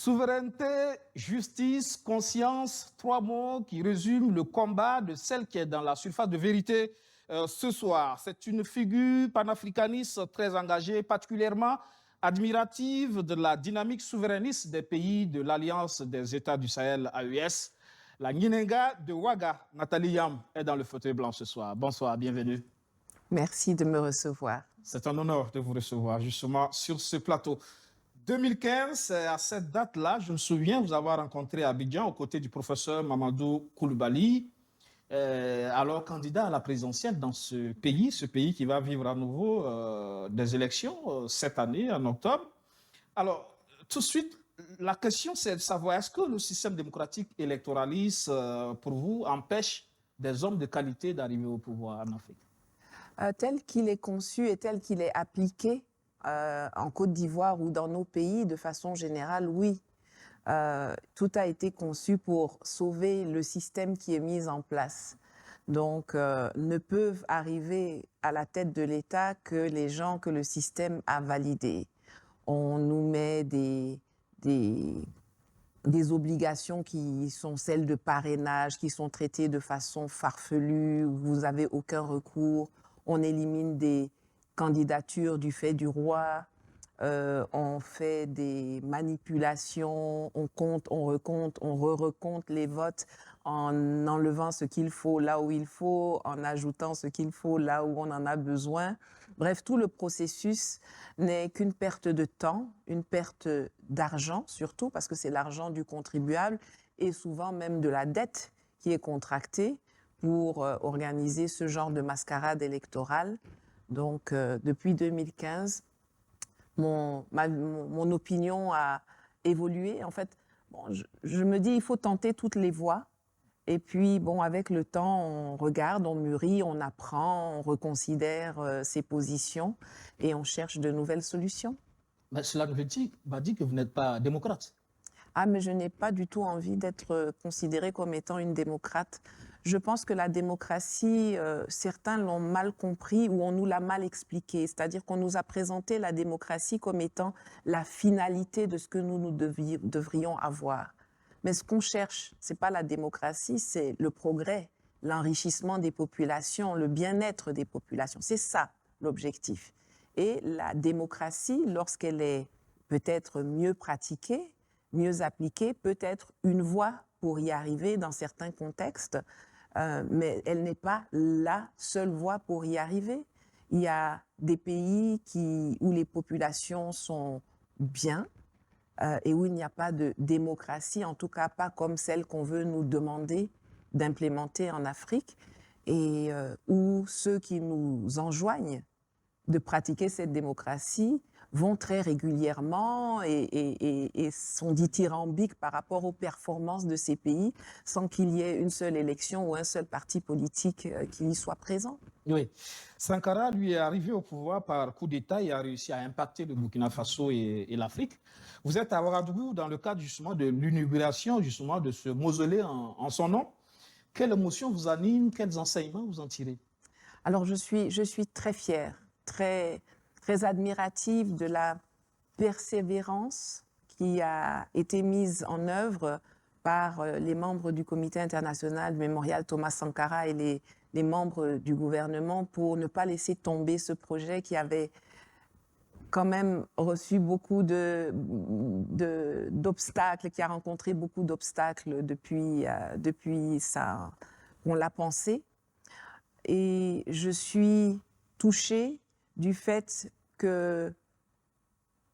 Souveraineté, justice, conscience, trois mots qui résument le combat de celle qui est dans la surface de vérité ce soir. C'est une figure panafricaniste très engagée, particulièrement admirative de la dynamique souverainiste des pays de l'Alliance des États du Sahel, AES. La Nginenga de Ouaga, Nathalie Yam, est dans le fauteuil blanc ce soir. Bonsoir, bienvenue. Merci de me recevoir. C'est un honneur de vous recevoir justement sur ce plateau. 2015, à cette date-là, je me souviens vous avoir rencontré à Abidjan aux côtés du professeur Mamadou Koulibaly, alors candidat à la présidentielle dans ce pays qui va vivre à nouveau des élections cette année, en octobre. Alors, tout de suite, la question, c'est de savoir, est-ce que le système démocratique électoraliste, pour vous, empêche des hommes de qualité d'arriver au pouvoir en Afrique? Tel qu'il est conçu et tel qu'il est appliqué en Côte d'Ivoire ou dans nos pays, de façon générale, oui. Tout a été conçu pour sauver le système qui est mis en place. Donc, ne peuvent arriver à la tête de l'État que les gens que le système a validés. On nous met des obligations qui sont celles de parrainage, qui sont traitées de façon farfelue, vous n'avez aucun recours. On élimine des candidatures du fait du roi, on fait des manipulations, on compte, on recompte, on re-recompte les votes en enlevant ce qu'il faut là où il faut, en ajoutant ce qu'il faut là où on en a besoin. Bref, tout le processus n'est qu'une perte de temps, une perte d'argent surtout, parce que c'est l'argent du contribuable et souvent même de la dette qui est contractée pour organiser ce genre de mascarade électorale. Donc, depuis 2015, mon opinion a évolué. En fait, bon, je me dis, il faut tenter toutes les voies. Et puis, bon, avec le temps, on regarde, on mûrit, on apprend, on reconsidère ses positions et on cherche de nouvelles solutions. Mais cela ne veut pas dire que vous n'êtes pas démocrate. Ah, mais je n'ai pas du tout envie d'être considérée comme étant une démocrate. Je pense que la démocratie, certains l'ont mal compris ou on nous l'a mal expliqué. C'est-à-dire qu'on nous a présenté la démocratie comme étant la finalité de ce que nous devrions avoir. Mais ce qu'on cherche, c'est pas la démocratie, c'est le progrès, l'enrichissement des populations, le bien-être des populations. C'est ça l'objectif. Et la démocratie, lorsqu'elle est peut-être mieux pratiquée, mieux appliquée, peut être une voie pour y arriver dans certains contextes, mais elle n'est pas la seule voie pour y arriver. Il y a des pays où les populations sont bien et où il n'y a pas de démocratie, en tout cas pas comme celle qu'on veut nous demander d'implémenter en Afrique, et où ceux qui nous enjoignent de pratiquer cette démocratie vont très régulièrement et sont dithyrambiques par rapport aux performances de ces pays sans qu'il y ait une seule élection ou un seul parti politique qui y soit présent. Oui. Sankara, lui, est arrivé au pouvoir par coup d'État et a réussi à impacter le Burkina Faso et l'Afrique. Vous êtes à Ouagadougou dans le cadre justement de l'inauguration justement de ce mausolée en son nom. Quelle émotion vous anime? Quels enseignements vous en tirez? Alors je suis très fière, très admirative de la persévérance qui a été mise en œuvre par les membres du Comité international du mémorial Thomas Sankara et les membres du gouvernement pour ne pas laisser tomber ce projet qui avait quand même reçu beaucoup d'obstacles, qui a rencontré beaucoup d'obstacles depuis qu'on l'a pensé. Et je suis touchée du fait que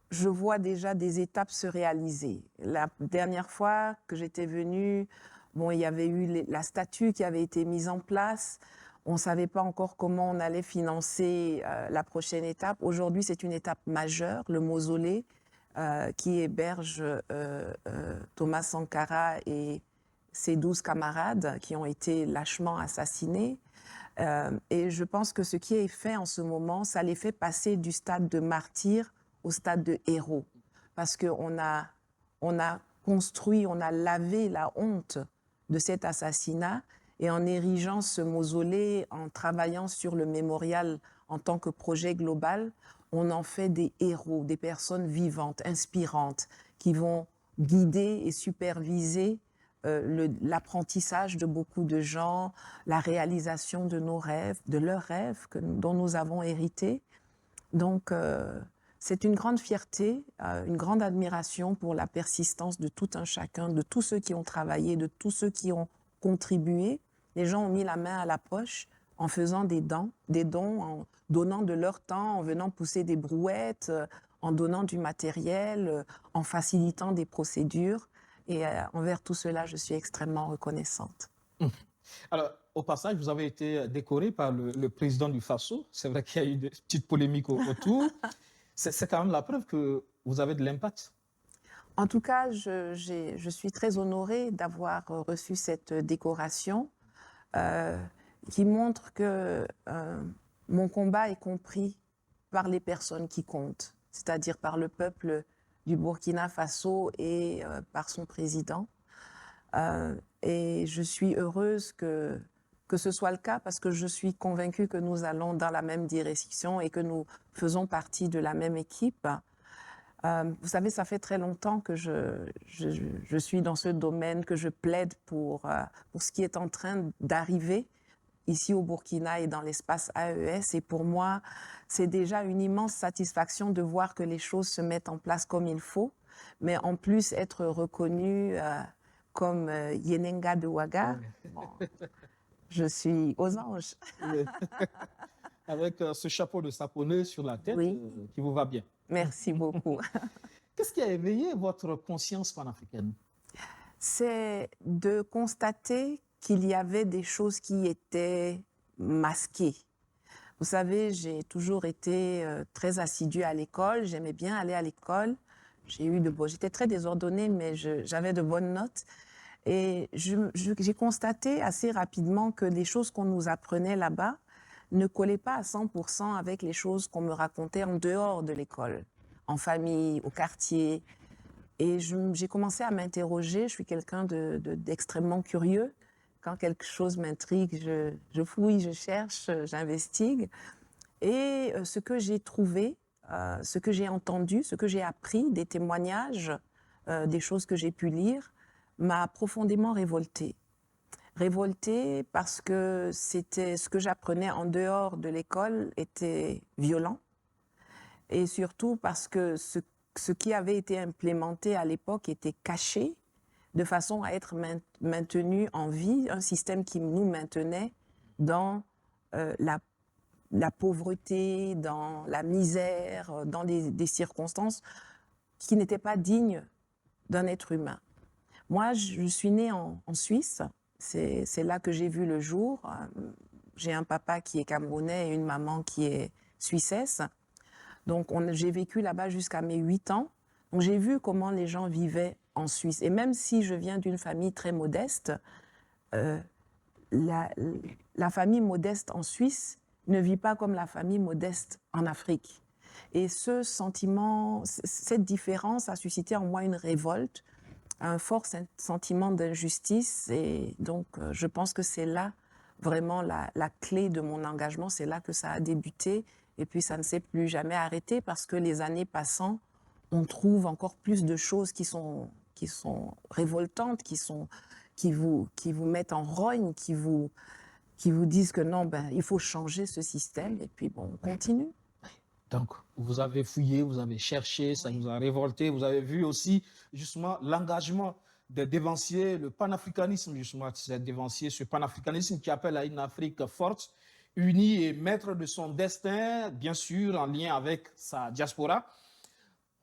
je vois déjà des étapes se réaliser. La dernière fois que j'étais venue, bon, il y avait eu la statue qui avait été mise en place. On ne savait pas encore comment on allait financer la prochaine étape. Aujourd'hui, c'est une étape majeure, le mausolée qui héberge Thomas Sankara et ses 12 camarades qui ont été lâchement assassinés. Et je pense que ce qui est fait en ce moment, ça les fait passer du stade de martyr au stade de héros. Parce qu'on a construit, on a lavé la honte de cet assassinat et en érigeant ce mausolée, en travaillant sur le mémorial en tant que projet global, on en fait des héros, des personnes vivantes, inspirantes, qui vont guider et superviser l'apprentissage de beaucoup de gens, la réalisation de nos rêves, de leurs rêves dont nous avons hérité. Donc, c'est une grande fierté, une grande admiration pour la persistance de tout un chacun, de tous ceux qui ont travaillé, de tous ceux qui ont contribué. Les gens ont mis la main à la poche en faisant des dons, en donnant de leur temps, en venant pousser des brouettes, en donnant du matériel, en facilitant des procédures. Et envers tout cela, je suis extrêmement reconnaissante. Alors, au passage, vous avez été décoré par le président du Faso. C'est vrai qu'il y a eu des petites polémiques autour. C'est quand même la preuve que vous avez de l'impact. En tout cas, je suis très honorée d'avoir reçu cette décoration qui montre que mon combat est compris par les personnes qui comptent, c'est-à-dire par le peuple du Burkina Faso et par son président. Et je suis heureuse que ce soit le cas parce que je suis convaincue que nous allons dans la même direction et que nous faisons partie de la même équipe. Vous savez, ça fait très longtemps que je suis dans ce domaine, que je plaide pour ce qui est en train d'arriver ici au Burkina et dans l'espace AES. Et pour moi, c'est déjà une immense satisfaction de voir que les choses se mettent en place comme il faut, mais en plus être reconnue comme Yenenga de Ouaga. Bon, je suis aux anges. Avec ce chapeau de saponeux sur la tête qui vous va bien. Merci beaucoup. Qu'est-ce qui a éveillé votre conscience panafricaine? C'est de constater qu'il y avait des choses qui étaient masquées. Vous savez, j'ai toujours été très assidue à l'école. J'aimais bien aller à l'école. J'étais très désordonnée, mais j'avais de bonnes notes. Et j'ai constaté assez rapidement que les choses qu'on nous apprenait là-bas ne collaient pas à 100% avec les choses qu'on me racontait en dehors de l'école, en famille, au quartier. Et j'ai commencé à m'interroger. Je suis quelqu'un d'extrêmement curieux. Quand quelque chose m'intrigue, je fouille, je cherche, j'investigue. Et ce que j'ai trouvé, ce que j'ai entendu, ce que j'ai appris, des témoignages, des choses que j'ai pu lire, m'a profondément révoltée. Révoltée parce que c'était ce que j'apprenais en dehors de l'école était violent. Et surtout parce que ce qui avait été implémenté à l'époque était caché de façon à être maintenu en vie, un système qui nous maintenait dans la pauvreté, dans la misère, dans des circonstances qui n'étaient pas dignes d'un être humain. Moi, je suis née en Suisse, c'est là que j'ai vu le jour. J'ai un papa qui est camerounais et une maman qui est suissesse. Donc, j'ai vécu là-bas jusqu'à mes 8 ans. Donc, j'ai vu comment les gens vivaient en Suisse. Et même si je viens d'une famille très modeste, la famille modeste en Suisse ne vit pas comme la famille modeste en Afrique. Et ce sentiment, cette différence a suscité en moi une révolte, un fort sentiment d'injustice. Et donc, je pense que c'est là vraiment la clé de mon engagement. C'est là que ça a débuté. Et puis, ça ne s'est plus jamais arrêté parce que les années passant, on trouve encore plus de choses qui sont révoltantes, qui vous mettent en rogne, qui vous disent que non, il faut changer ce système. Et puis, bon, on continue. Donc, vous avez fouillé, vous avez cherché, ça vous a révolté. Vous avez vu aussi, justement, l'engagement des dévanciers, le panafricanisme, justement, c'est dévancier ce panafricanisme qui appelle à une Afrique forte, unie et maître de son destin, bien sûr, en lien avec sa diaspora.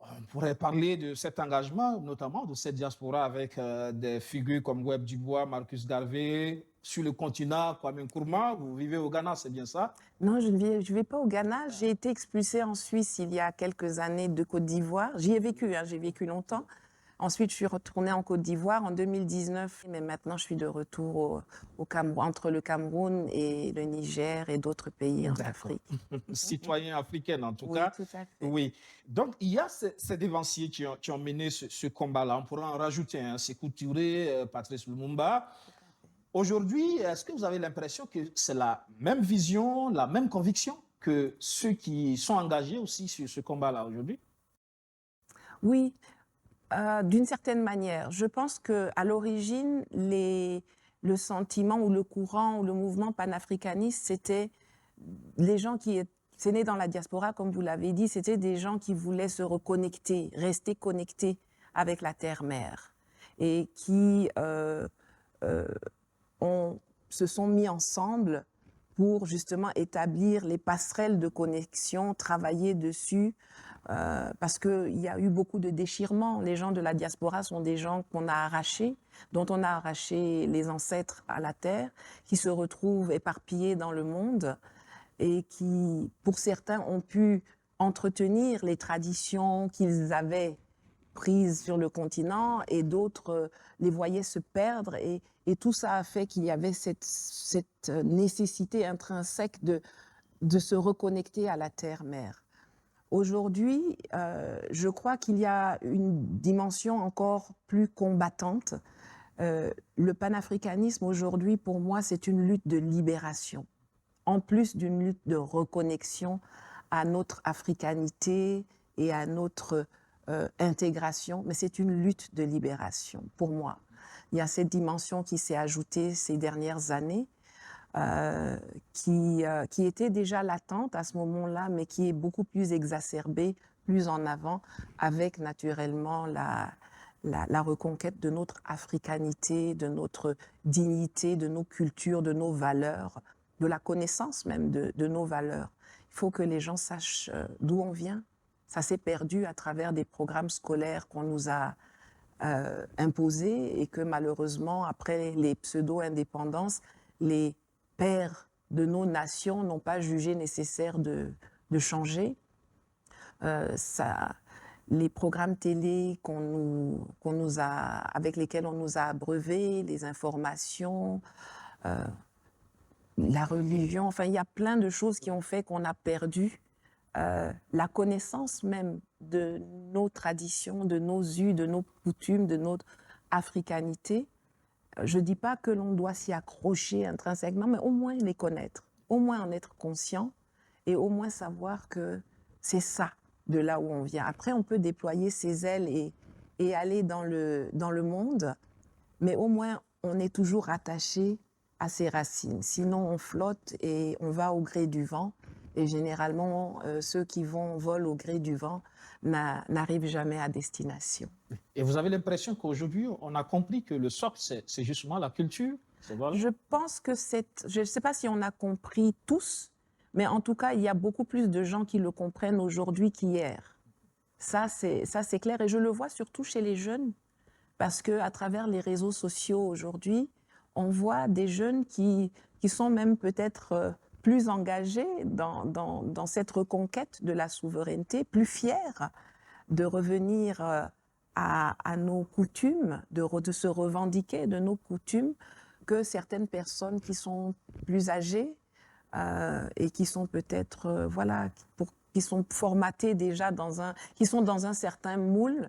On pourrait parler de cet engagement, notamment de cette diaspora avec des figures comme Webb Dubois, Marcus Garvey, sur le continent, Kwame Nkrumah. Vous vivez au Ghana, c'est bien ça? Non, je ne vais pas au Ghana. J'ai été expulsée en Suisse il y a quelques années de Côte d'Ivoire. J'y ai vécu, j'ai vécu longtemps. Ensuite, je suis retournée en Côte d'Ivoire en 2019, mais maintenant je suis de retour au Cameroun, entre le Cameroun et le Niger et d'autres pays en Afrique. Citoyen africaine, en tout Oui, cas. tout à fait. Oui. Donc, il y a ces dévanciers qui ont mené ce combat-là. On pourrait en rajouter, Sékou Touré, Patrice Lumumba. Aujourd'hui, est-ce que vous avez l'impression que c'est la même vision, la même conviction que ceux qui sont engagés aussi sur ce combat-là aujourd'hui? Oui. D'une certaine manière. Je pense qu'à l'origine, le sentiment ou le courant ou le mouvement panafricaniste, c'était les gens c'est né dans la diaspora, comme vous l'avez dit, c'était des gens qui voulaient se reconnecter, rester connectés avec la terre-mère et qui se sont mis ensemble pour justement établir les passerelles de connexion, travailler dessus, parce qu'il y a eu beaucoup de déchirements. Les gens de la diaspora sont des gens qu'on a arrachés, dont on a arraché les ancêtres à la terre, qui se retrouvent éparpillés dans le monde et qui, pour certains, ont pu entretenir les traditions qu'ils avaient prises sur le continent et d'autres les voyaient se perdre. Et tout ça a fait qu'il y avait cette nécessité intrinsèque de se reconnecter à la terre-mère. Aujourd'hui, je crois qu'il y a une dimension encore plus combattante. Le panafricanisme aujourd'hui, pour moi, c'est une lutte de libération, en plus d'une lutte de reconnexion à notre africanité et à notre intégration, mais c'est une lutte de libération, pour moi. Il y a cette dimension qui s'est ajoutée ces dernières années, qui était déjà latente à ce moment-là, mais qui est beaucoup plus exacerbée, plus en avant, avec naturellement la reconquête de notre africanité, de notre dignité, de nos cultures, de nos valeurs, de la connaissance même de nos valeurs. Il faut que les gens sachent d'où on vient. Ça s'est perdu à travers des programmes scolaires qu'on nous a imposés et que malheureusement, après les pseudo-indépendances, les pères de nos nations n'ont pas jugé nécessaire de changer. Les programmes télé avec lesquels on nous a abreuvés, les informations, la religion, enfin il y a plein de choses qui ont fait qu'on a perdu la connaissance même de nos traditions, de nos us, de nos coutumes, de notre africanité. Je ne dis pas que l'on doit s'y accrocher intrinsèquement, mais au moins les connaître, au moins en être conscient et au moins savoir que c'est ça de là où on vient. Après, on peut déployer ses ailes et aller dans le monde, mais au moins on est toujours attaché à ses racines. Sinon, on flotte et on va au gré du vent. Et généralement, ceux qui volent au gré du vent n'arrivent jamais à destination. Et vous avez l'impression qu'aujourd'hui, on a compris que le socle, c'est justement la culture? Voilà. Je pense que je ne sais pas si on a compris tous, mais en tout cas, il y a beaucoup plus de gens qui le comprennent aujourd'hui qu'hier. Ça, c'est clair. Et je le vois surtout chez les jeunes, parce qu'à travers les réseaux sociaux aujourd'hui, on voit des jeunes qui sont même peut-être plus engagés dans cette reconquête de la souveraineté, plus fiers de revenir à nos coutumes, de se revendiquer de nos coutumes, que certaines personnes qui sont plus âgées et qui sont peut-être, qui sont formatées déjà qui sont dans un certain moule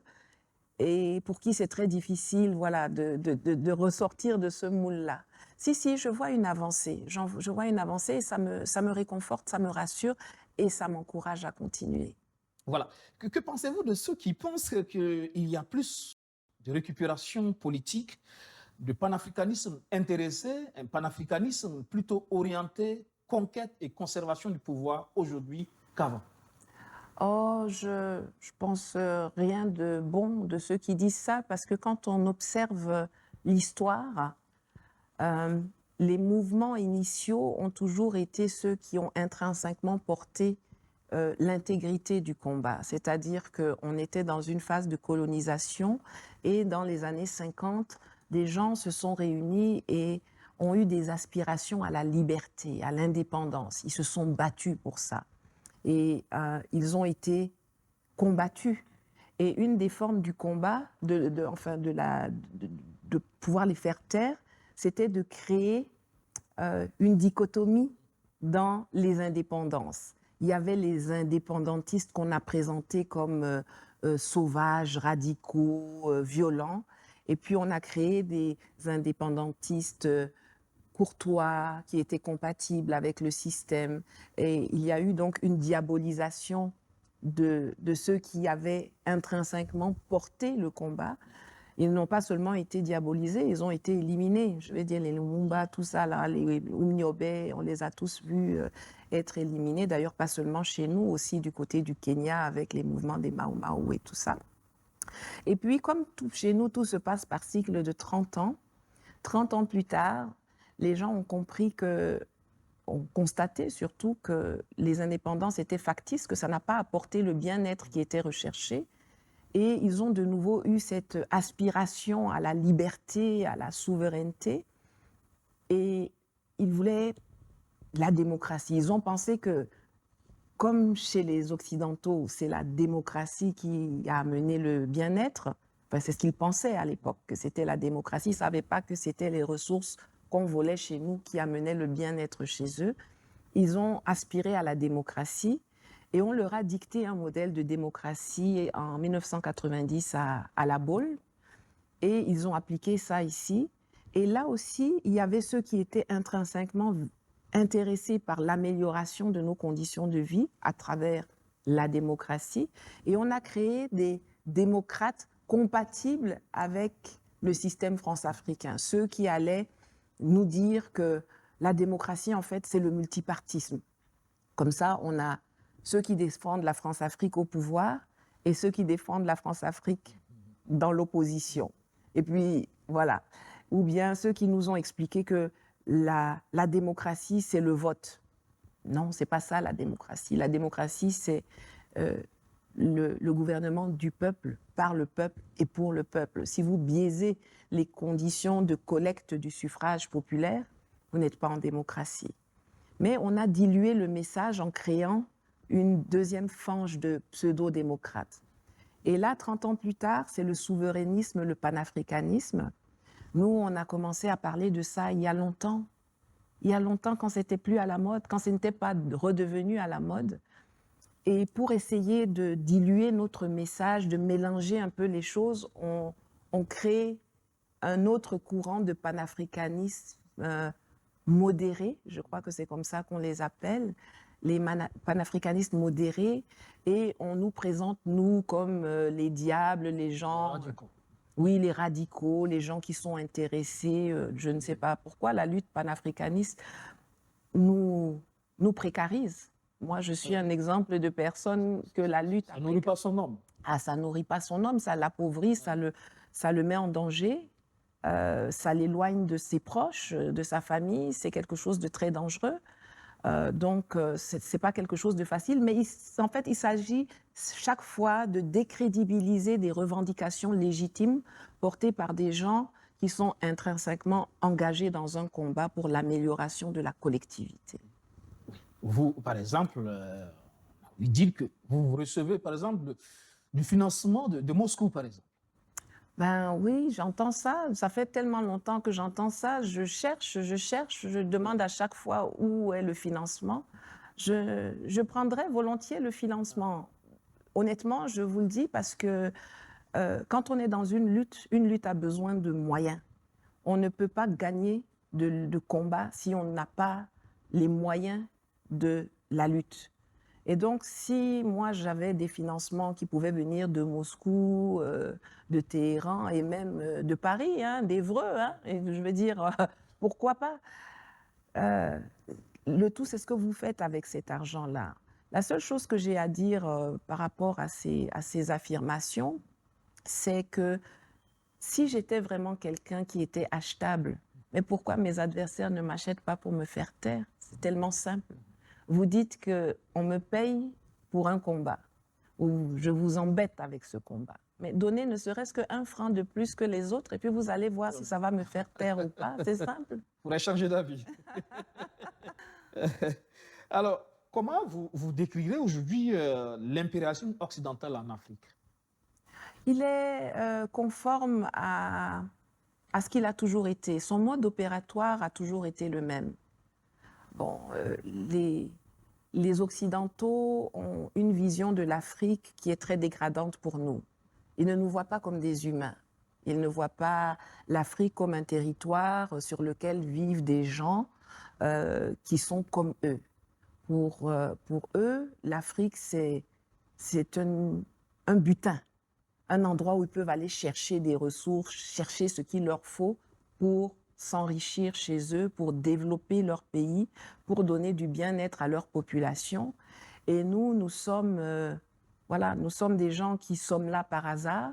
et pour qui c'est très difficile, de ressortir de ce moule-là. Si, je vois une avancée. Je vois une avancée et ça me réconforte, ça me rassure et ça m'encourage à continuer. Voilà. Que pensez-vous de ceux qui pensent qu'il y a plus de récupération politique, de panafricanisme intéressé, un panafricanisme plutôt orienté conquête et conservation du pouvoir aujourd'hui qu'avant? Oh, je pense rien de bon de ceux qui disent ça, parce que quand on observe l'histoire, les mouvements initiaux ont toujours été ceux qui ont intrinsèquement porté l'intégrité du combat. C'est-à-dire qu'on était dans une phase de colonisation et dans les années 50, des gens se sont réunis et ont eu des aspirations à la liberté, à l'indépendance. Ils se sont battus pour ça. Et ils ont été combattus. Et une des formes du combat, de pouvoir les faire taire, c'était de créer une dichotomie dans les indépendances. Il y avait les indépendantistes qu'on a présentés comme sauvages, radicaux, violents. Et puis on a créé des indépendantistes courtois, qui étaient compatibles avec le système. Et il y a eu donc une diabolisation de ceux qui avaient intrinsèquement porté le combat. Ils n'ont pas seulement été diabolisés, ils ont été éliminés. Je veux dire, les Lumumba, tout ça, là, les Umniobe, on les a tous vus être éliminés. D'ailleurs, pas seulement chez nous, aussi du côté du Kenya avec les mouvements des Mau Mau et tout ça. Et puis, comme chez nous, tout se passe par cycle de 30 ans, 30 ans plus tard, les gens ont compris ont constaté surtout que les indépendances étaient factices, que ça n'a pas apporté le bien-être qui était recherché. Et ils ont de nouveau eu cette aspiration à la liberté, à la souveraineté. Et ils voulaient la démocratie. Ils ont pensé que, comme chez les Occidentaux, c'est la démocratie qui a amené le bien-être. Enfin, c'est ce qu'ils pensaient à l'époque, que c'était la démocratie. Ils ne savaient pas que c'était les ressources qu'on volait chez nous qui amenaient le bien-être chez eux. Ils ont aspiré à la démocratie et on leur a dicté un modèle de démocratie en 1990 à La Baule. Et ils ont appliqué ça ici. Et là aussi, il y avait ceux qui étaient intrinsèquement intéressés par l'amélioration de nos conditions de vie à travers la démocratie. Et on a créé des démocrates compatibles avec le système france-africain. Ceux qui allaient nous dire que la démocratie, en fait, c'est le multipartisme. Comme ça, on a ceux qui défendent la France-Afrique au pouvoir et ceux qui défendent la France-Afrique dans l'opposition. Et puis, voilà. Ou bien ceux qui nous ont expliqué que la démocratie, c'est le vote. Non, c'est pas ça la démocratie. La démocratie, c'est le gouvernement du peuple, par le peuple et pour le peuple. Si vous biaisez les conditions de collecte du suffrage populaire, vous n'êtes pas en démocratie. Mais on a dilué le message en créant une deuxième fange de pseudo-démocrates. Et là, 30 ans plus tard, c'est le souverainisme, le panafricanisme. Nous, on a commencé à parler de ça il y a longtemps. Il y a longtemps, quand c'était plus à la mode, quand ce n'était pas redevenu à la mode. Et pour essayer de diluer notre message, de mélanger un peu les choses, on crée un autre courant de panafricanisme modéré, je crois que c'est comme ça qu'on les appelle, les panafricanistes modérés, et on nous présente, nous, comme les diables, les gens... Oui, les radicaux, les gens qui sont intéressés, je ne sais pas pourquoi, la lutte panafricaniste nous précarise. Moi, je suis un exemple de personne que la lutte... Ça nourrit pas son homme. Ah, ça nourrit pas son homme, ça l'appauvrit, ça le met en danger, ça l'éloigne de ses proches, de sa famille, c'est quelque chose de très dangereux. Donc, c'est pas quelque chose de facile, mais en fait, il s'agit chaque fois de décrédibiliser des revendications légitimes portées par des gens qui sont intrinsèquement engagés dans un combat pour l'amélioration de la collectivité. Vous, par exemple, vous dites que vous recevez, par exemple, du financement de Moscou, par exemple. Ben oui, j'entends ça. Ça fait tellement longtemps que j'entends ça. Je cherche, je demande à chaque fois où est le financement. Je prendrais volontiers le financement. Honnêtement, je vous le dis parce que quand on est dans une lutte a besoin de moyens. On ne peut pas gagner de combat si on n'a pas les moyens de la lutte. Et donc, si moi, j'avais des financements qui pouvaient venir de Moscou, de Téhéran et même de Paris, hein, d'Évreux, hein, et je veux dire, pourquoi pas le tout, c'est ce que vous faites avec cet argent-là. La seule chose que j'ai à dire par rapport à ces affirmations, c'est que si j'étais vraiment quelqu'un qui était achetable, mais pourquoi mes adversaires ne m'achètent pas pour me faire taire? C'est tellement simple. Vous dites qu'on me paye pour un combat, ou je vous embête avec ce combat. Mais donnez ne serait-ce qu'un franc de plus que les autres, et puis vous allez voir si ça va me faire taire ou pas. C'est simple. Vous pourrez changer d'avis. Alors, comment vous décrirez aujourd'hui l'impérialisme occidental en Afrique? Il est conforme à ce qu'il a toujours été. Son mode opératoire a toujours été le même. Bon, les Occidentaux ont une vision de l'Afrique qui est très dégradante pour nous. Ils ne nous voient pas comme des humains. Ils ne voient pas l'Afrique comme un territoire sur lequel vivent des gens qui sont comme eux. Pour eux, l'Afrique, c'est c'est un butin, un endroit où ils peuvent aller chercher des ressources, chercher ce qu'il leur faut pour s'enrichir chez eux, pour développer leur pays, pour donner du bien-être à leur population. Et nous, nous sommes des gens qui sommes là par hasard.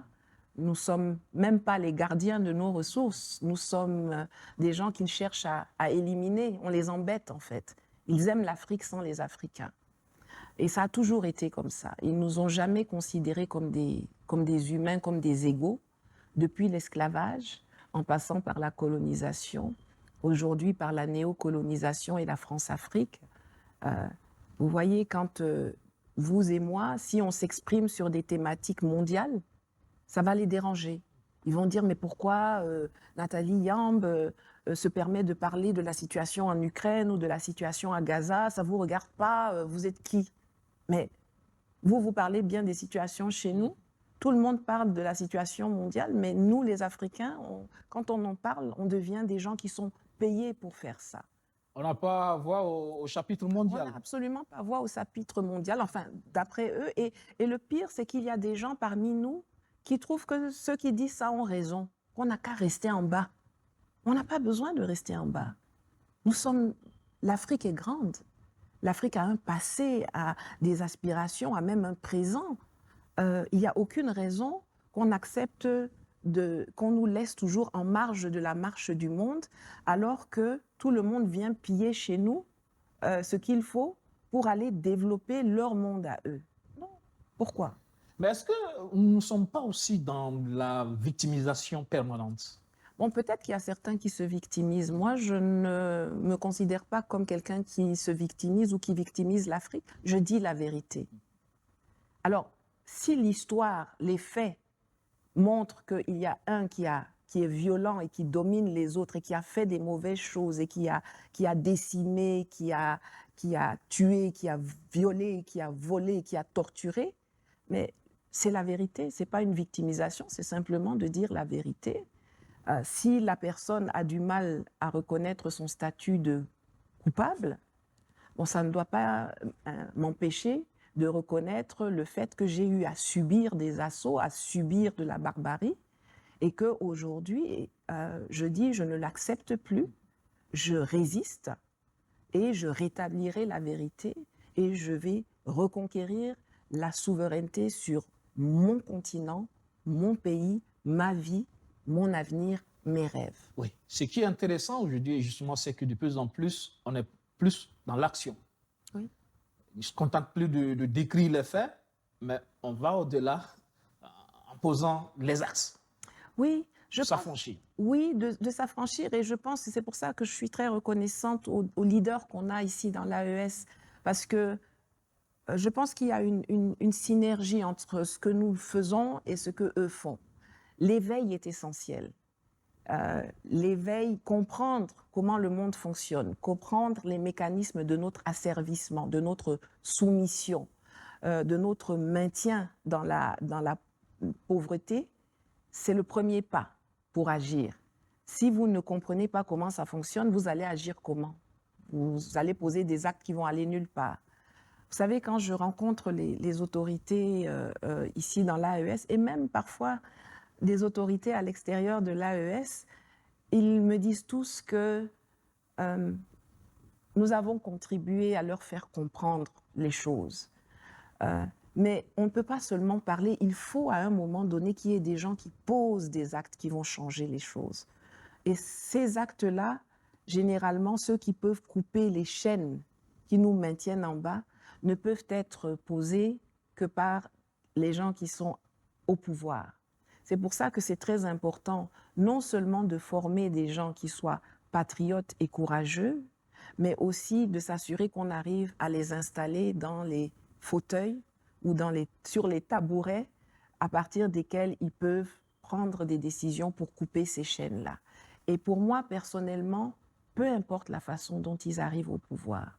Nous ne sommes même pas les gardiens de nos ressources. Nous sommes des gens qui cherchent à éliminer. On les embête, en fait. Ils aiment l'Afrique sans les Africains. Et ça a toujours été comme ça. Ils ne nous ont jamais considérés comme des humains, comme des égaux, depuis l'esclavage, en passant par la colonisation, aujourd'hui par la néocolonisation et la France-Afrique. Vous voyez, quand vous et moi, si on s'exprime sur des thématiques mondiales, ça va les déranger. Ils vont dire, mais pourquoi Nathalie Yamb se permet de parler de la situation en Ukraine ou de la situation à Gaza? Ça ne vous regarde pas, vous êtes qui? Mais vous parlez bien des situations chez nous. Tout le monde parle de la situation mondiale, mais nous, les Africains, quand on en parle, on devient des gens qui sont payés pour faire ça. On n'a pas voix au chapitre mondial. On n'a absolument pas voix au chapitre mondial, enfin, d'après eux. Et le pire, c'est qu'il y a des gens parmi nous qui trouvent que ceux qui disent ça ont raison, qu'on n'a qu'à rester en bas. On n'a pas besoin de rester en bas. L'Afrique est grande. L'Afrique a un passé, a des aspirations, a même un présent. Il n'y a aucune raison qu'on accepte qu'on nous laisse toujours en marge de la marche du monde, alors que tout le monde vient piller chez nous ce qu'il faut pour aller développer leur monde à eux. Non. Pourquoi? Mais est-ce que nous ne sommes pas aussi dans la victimisation permanente? Bon, peut-être qu'il y a certains qui se victimisent. Moi, je ne me considère pas comme quelqu'un qui se victimise ou qui victimise l'Afrique. Je dis la vérité. Alors, si l'histoire, les faits montrent qu'il y a un qui est violent et qui domine les autres et qui a fait des mauvaises choses et qui a décimé, qui a tué, qui a violé, qui a volé, qui a torturé, mais c'est la vérité, ce n'est pas une victimisation, c'est simplement de dire la vérité. Si la personne a du mal à reconnaître son statut de coupable, bon, ça ne doit pas m'empêcher de reconnaître le fait que j'ai eu à subir des assauts, à subir de la barbarie, et qu'aujourd'hui, je dis, je ne l'accepte plus, je résiste, et je rétablirai la vérité, et je vais reconquérir la souveraineté sur mon continent, mon pays, ma vie, mon avenir, mes rêves. Oui. Ce qui est intéressant aujourd'hui, justement, c'est que de plus en plus, on est plus dans l'action. Oui. On ne se contente plus de décrire les faits, mais on va au-delà en posant les axes. Oui, s'affranchir. Oui, de s'affranchir. Et je pense que c'est pour ça que je suis très reconnaissante aux leaders qu'on a ici dans l'AES, parce que je pense qu'il y a une synergie entre ce que nous faisons et ce qu'eux font. L'éveil est essentiel. L'éveil, comprendre comment le monde fonctionne, comprendre les mécanismes de notre asservissement, de notre soumission, de notre maintien dans la pauvreté, c'est le premier pas pour agir. Si vous ne comprenez pas comment ça fonctionne, vous allez agir comment? Vous allez poser des actes qui vont aller nulle part. Vous savez, quand je rencontre les autorités ici dans l'AES, et même parfois des autorités à l'extérieur de l'AES, ils me disent tous que nous avons contribué à leur faire comprendre les choses. Mais on ne peut pas seulement parler, il faut à un moment donné qu'il y ait des gens qui posent des actes qui vont changer les choses. Et ces actes-là, généralement, ceux qui peuvent couper les chaînes qui nous maintiennent en bas, ne peuvent être posés que par les gens qui sont au pouvoir. C'est pour ça que c'est très important, non seulement de former des gens qui soient patriotes et courageux, mais aussi de s'assurer qu'on arrive à les installer dans les fauteuils ou sur les tabourets à partir desquels ils peuvent prendre des décisions pour couper ces chaînes-là. Et pour moi, personnellement, peu importe la façon dont ils arrivent au pouvoir,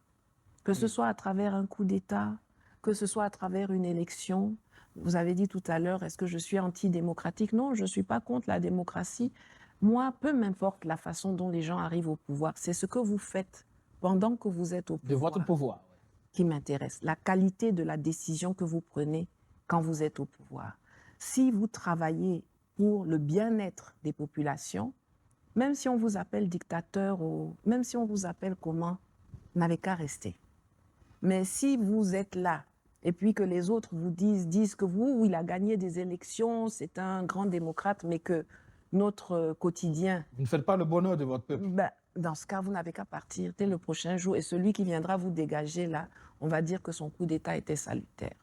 que ce soit à travers un coup d'État, que ce soit à travers une élection. Vous avez dit tout à l'heure, est-ce que je suis antidémocratique? Non, je ne suis pas contre la démocratie. Moi, peu m'importe la façon dont les gens arrivent au pouvoir. C'est ce que vous faites pendant que vous êtes au pouvoir. De votre pouvoir. Qui m'intéresse. La qualité de la décision que vous prenez quand vous êtes au pouvoir. Si vous travaillez pour le bien-être des populations, même si on vous appelle dictateur ou même si on vous appelle comment, vous n'avez qu'à rester. Mais si vous êtes là et puis que les autres vous disent que vous, il a gagné des élections, c'est un grand démocrate, mais que notre quotidien... Vous ne faites pas le bonheur de votre peuple. Ben, dans ce cas, vous n'avez qu'à partir dès le prochain jour. Et celui qui viendra vous dégager là, on va dire que son coup d'État était salutaire.